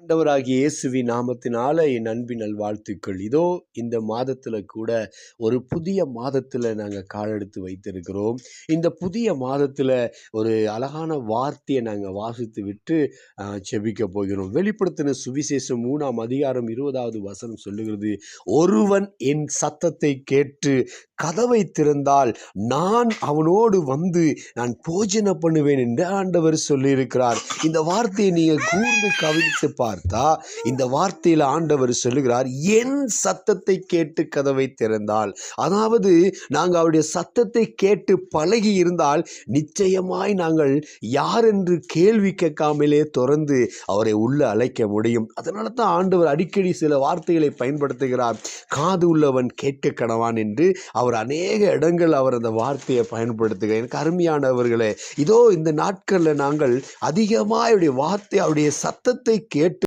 ஆண்டவராகிய இயேசுவின் நாமத்தினால என் அன்பின் நல்வாழ்த்துக்கள். இதோ இந்த மாதத்துல கூட ஒரு புதிய மாதத்துல நாங்க காலெடுத்து வைத்திருக்கிறோம். இந்த புதிய மாதத்துல ஒரு அழகான வார்த்தையை நாங்க வாசித்து விட்டு செபிக்க போகிறோம். வெளிப்படுத்தின சுவிசேஷம் 3ஆம் அதிகாரம் 20வது வசனம் சொல்லுகிறது, ஒருவன் என் சத்தத்தை கேட்டு கதவை திறந்தால் நான் அவனோடு வந்து நான் போஜன பண்ணுவேன் என்று ஆண்டவர் சொல்லியிருக்கிறார். இந்த வார்த்தையை நீங்க கூர்ந்து கவனித்து பார்த்தா இந்த வார்த்தையில் ஆண்டவர் சொல்லுகிறார், என் சத்தத்தை கேட்டு கதவை திறந்தால். அதாவது நாங்கள் அவருடைய சத்தத்தை கேட்டு பழகி இருந்தால் நிச்சயமாய் நாங்கள் யார் என்று கேள்வி கேட்காமலே திறந்து அவரை உள்ள அழைக்க முடியும். அதனால தான் ஆண்டவர் அடிக்கடி சில வார்த்தைகளை பயன்படுத்துகிறார். காது உள்ளவன் கேட்க கடவான் என்று அவர் அநேக இடங்கள் அவர் அந்த வார்த்தையை பயன்படுத்துகிறார். எனக்கு அருமையானவர்களே, இதோ இந்த நாட்களில் நாங்கள் அதிகமாக அவருடைய வார்த்தை அவருடைய சத்தத்தை கேட்டு